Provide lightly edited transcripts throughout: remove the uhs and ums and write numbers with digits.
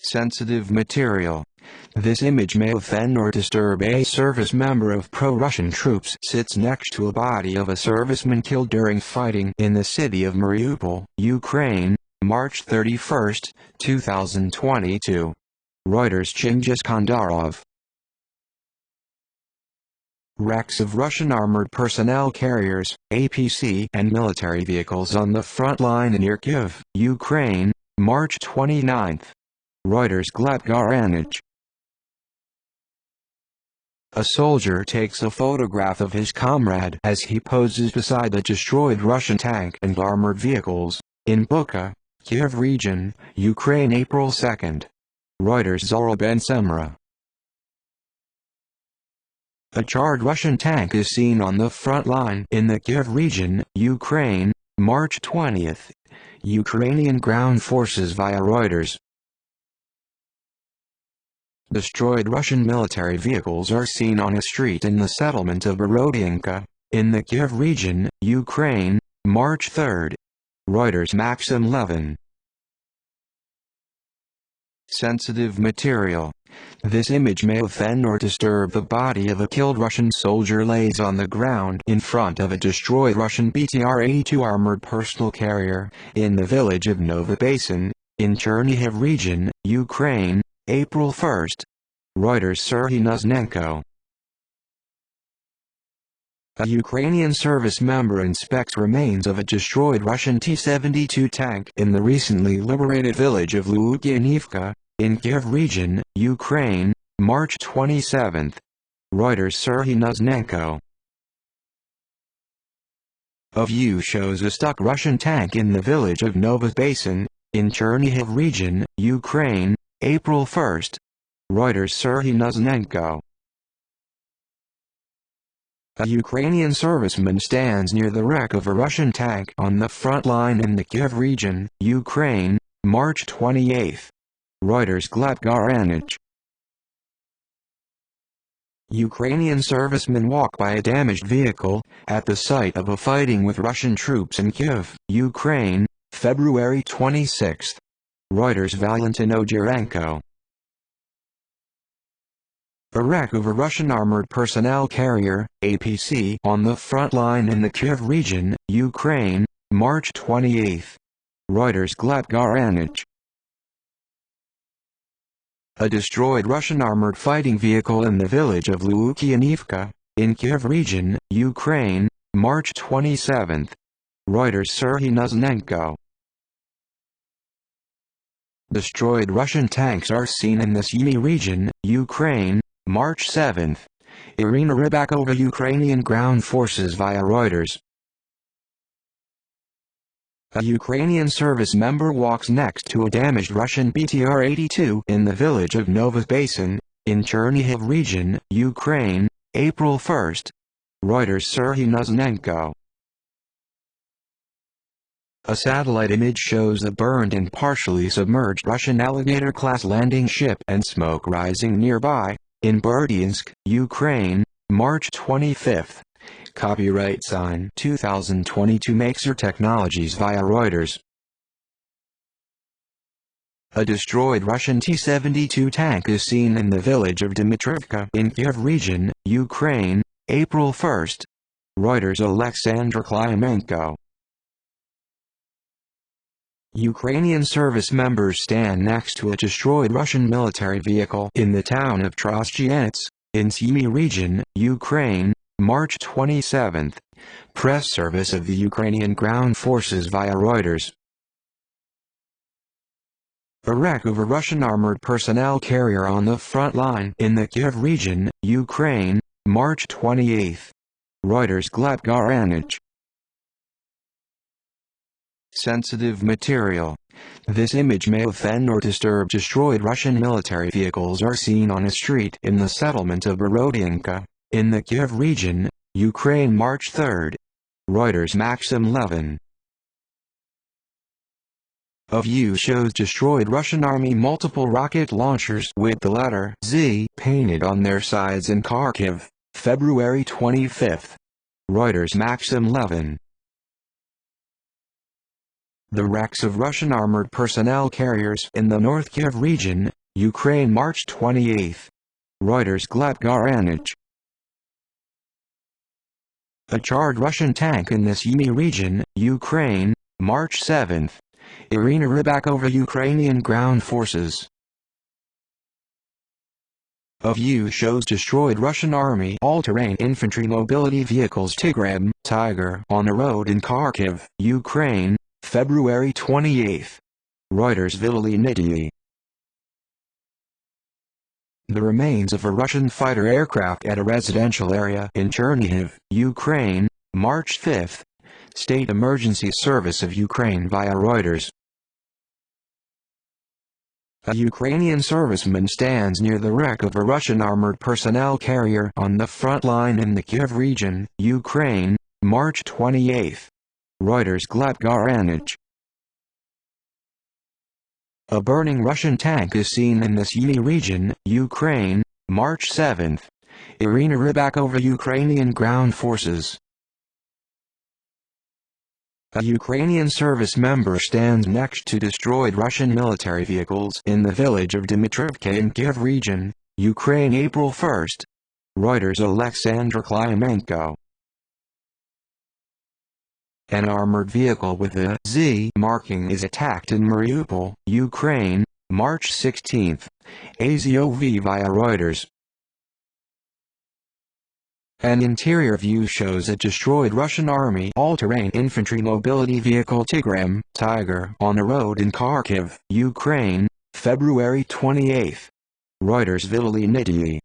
Sensitive material. This image may offend or disturb a service member of pro-Russian troops. Sits next to a body of a serviceman killed during fighting in the city of Mariupol, Ukraine, March 31, 2022. Reuters. Chingiz Khandarov. Wrecks of Russian armored personnel carriers, APC, and military vehicles on the front line near Kyiv, Ukraine, March 29. Reuters. Gleb Garanich. A soldier takes a photograph of his comrade as he poses beside a destroyed Russian tank and armored vehicles, in Bucha, Kyiv region, Ukraine, April 2. Reuters. Zora Ben Semra. A charred Russian tank is seen on the front line in the Kyiv region, Ukraine, March 20. Ukrainian ground forces via Reuters. Destroyed Russian military vehicles are seen on a street in the settlement of Borodyanka, in the Kyiv region, Ukraine, March 3. Reuters. Maxim Levin. Sensitive material. This image may offend or disturb the body of a killed Russian soldier lays on the ground in front of a destroyed Russian BTR-82 armored personal carrier, in the village of Nova Basin, in Chernihiv region, Ukraine, April 1. Reuters. Serhiy Noznenko. A Ukrainian service member inspects remains of a destroyed Russian T-72 tank in the recently liberated village of Lyukyanivka, in Kyiv region, Ukraine, March 27. Reuters. Serhiy Noznenko. A view shows a stuck Russian tank in the village of Nova Basin, in Chernihiv region, Ukraine, April 1. Reuters. Serhiy Noznenko. A Ukrainian serviceman stands near the wreck of a Russian tank on the front line in the Kyiv region, Ukraine, March 28. Reuters. Gleb Garanich. Ukrainian servicemen walk by a damaged vehicle, at the site of a fighting with Russian troops in Kyiv, Ukraine, February 26. Reuters. Valentin Ogerenko. A wreck of a Russian armored personnel carrier, APC, on the front line in the Kyiv region, Ukraine, March 28. Reuters. Gleb Garanich. A destroyed Russian armored fighting vehicle in the village of Lyukyanivka, in Kyiv region, Ukraine, March 27. Reuters. Serhiy Noznenko. Destroyed Russian tanks are seen in the Sumy region, Ukraine, March 7. Irina Rybakova. Ukrainian ground forces via Reuters. A Ukrainian service member walks next to a damaged Russian BTR-82 in the village of Nova Basin, in Chernihiv region, Ukraine, April 1. Reuters. Serhiy Noznenko. A satellite image shows a burned and partially submerged Russian Alligator-class landing ship and smoke rising nearby, in Berdyansk, Ukraine, March 25. Copyright sign 2022 Maxar Technologies via Reuters. A destroyed Russian T-72 tank is seen in the village of Dmitrivka in Kyiv region, Ukraine, April 1. Reuters. Alexander Klimenko. Ukrainian service members stand next to a destroyed Russian military vehicle in the town of Trostianets, in Sumy region, Ukraine, March 27. Press service of the Ukrainian ground forces via Reuters. A wreck of a Russian armored personnel carrier on the front line in the Kyiv region, Ukraine, March 28. Reuters. Gleb Garanich. Sensitive material. This image may offend or disturb. Destroyed Russian military vehicles are seen on a street in the settlement of Borodyanka, in the Kyiv region, Ukraine, March 3. Reuters. Maxim Levin. A view shows destroyed Russian Army multiple rocket launchers with the letter Z painted on their sides in Kharkiv, February 25. Reuters. Maxim Levin. The wrecks of Russian armored personnel carriers in the North Kiev region, Ukraine, March 28. Reuters. Gleb Garanich. A charred Russian tank in the Sumy region, Ukraine, March 7. Irina Rybakova. Ukrainian ground forces. A view shows destroyed Russian Army all-terrain infantry mobility vehicles Tiger on a road in Kharkiv, Ukraine, February 28. Reuters. Villany. The remains of a Russian fighter aircraft at a residential area in Chernihiv, Ukraine, March 5. State Emergency Service of Ukraine via Reuters. A Ukrainian serviceman stands near the wreck of a Russian armored personnel carrier on the front line in the Kiev region, Ukraine, March 28. Reuters. Gleb Garanich. A burning Russian tank is seen in the Sumy region, Ukraine, March 7. Irina Rybakova. Ukrainian ground forces. A Ukrainian service member stands next to destroyed Russian military vehicles in the village of Dmitrivka in Kiev region, Ukraine, April 1. Reuters. Alexander Klimenko. An armored vehicle with a Z marking is attacked in Mariupol, Ukraine, March 16. AZOV via Reuters. An interior view shows a destroyed Russian Army all-terrain infantry mobility vehicle Tiger on a road in Kharkiv, Ukraine, February 28. Reuters. Villany.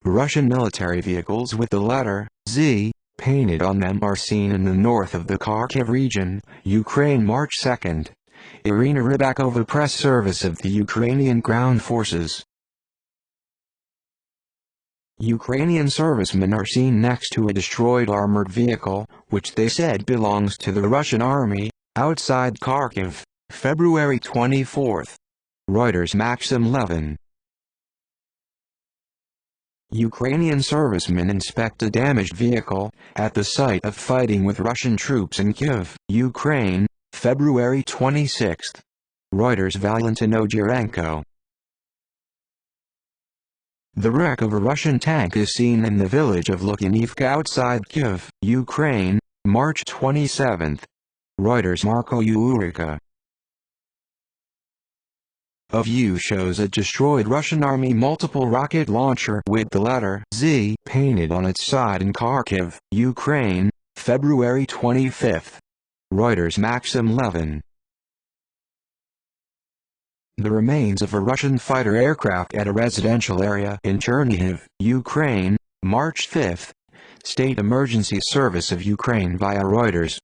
Russian military vehicles with the letter Z painted on them are seen in the north of the Kharkiv region, Ukraine, March 2. Irina Rybakova. Press service of the Ukrainian ground forces. Ukrainian servicemen are seen next to a destroyed armored vehicle, which they said belongs to the Russian army, outside Kharkiv, February 24. Reuters. Maxim Levin. Ukrainian servicemen inspect a damaged vehicle at the site of fighting with Russian troops in Kiev, Ukraine, February 26. Reuters. Valentin Ogirenko. The wreck of a Russian tank is seen in the village of Lukyanivka outside Kiev, Ukraine, March 27. Reuters. Marko Urika. A view shows a destroyed Russian Army multiple rocket launcher with the letter Z painted on its side in Kharkiv, Ukraine, February 25. Reuters. Maxim Levin. The remains of a Russian fighter aircraft at a residential area in Chernihiv, Ukraine, March 5. State Emergency Service of Ukraine via Reuters.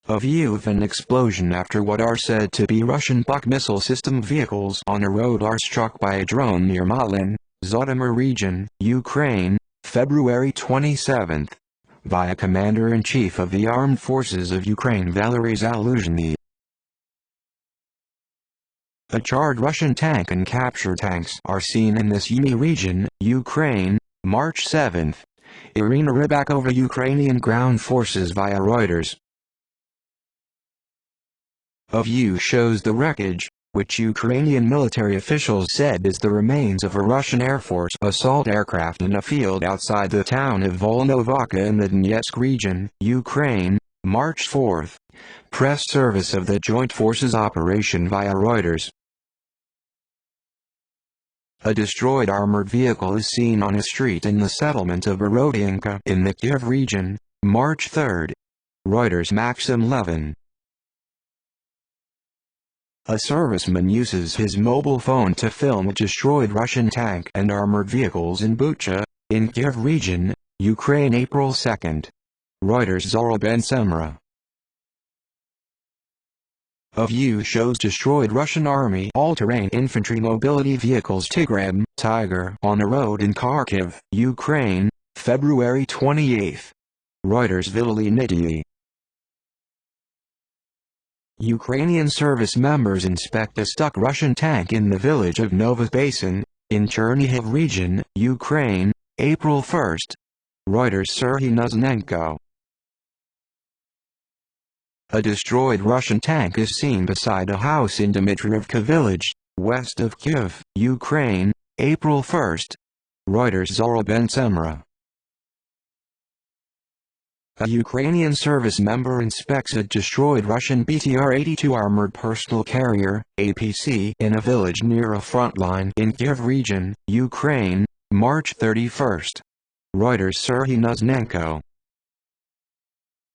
A view of an explosion after what are said to be Russian Buk missile system vehicles on a road are struck by a drone near Malin, Zhytomyr region, Ukraine, February 27. Via Commander-in-Chief of the Armed Forces of Ukraine Valery Zaluzhny. A charred Russian tank and captured tanks are seen in the Sumy region, Ukraine, March 7. Irina Rybakova. Ukrainian ground forces via Reuters. A view shows the wreckage, which Ukrainian military officials said is the remains of a Russian Air Force assault aircraft in a field outside the town of Volnovakha in the Donetsk region, Ukraine, March 4. Press service of the Joint Forces operation via Reuters. A destroyed armored vehicle is seen on a street in the settlement of Borodyanka in the Kiev region, March 3. Reuters. Maxim Levin. A serviceman uses his mobile phone to film a destroyed Russian tank and armored vehicles in Bucha, in Kiev region, Ukraine, April 2. Reuters. Zora Ben Semra. A view shows destroyed Russian Army all-terrain infantry mobility vehicles Tiger on a road in Kharkiv, Ukraine, February 28. Reuters. Villany. Ukrainian service members inspect a stuck Russian tank in the village of Nova Basin, in Chernihiv region, Ukraine, April 1. Reuters. Serhiy Nuzhnenko. A destroyed Russian tank is seen beside a house in Dmitrievka village, west of Kyiv, Ukraine, April 1. Reuters. Zora Ben-Semra. A Ukrainian service member inspects a destroyed Russian BTR-82 armored personal carrier, APC, in a village near a front line in Kyiv region, Ukraine, March 31. Reuters. Serhiy Nuznenko.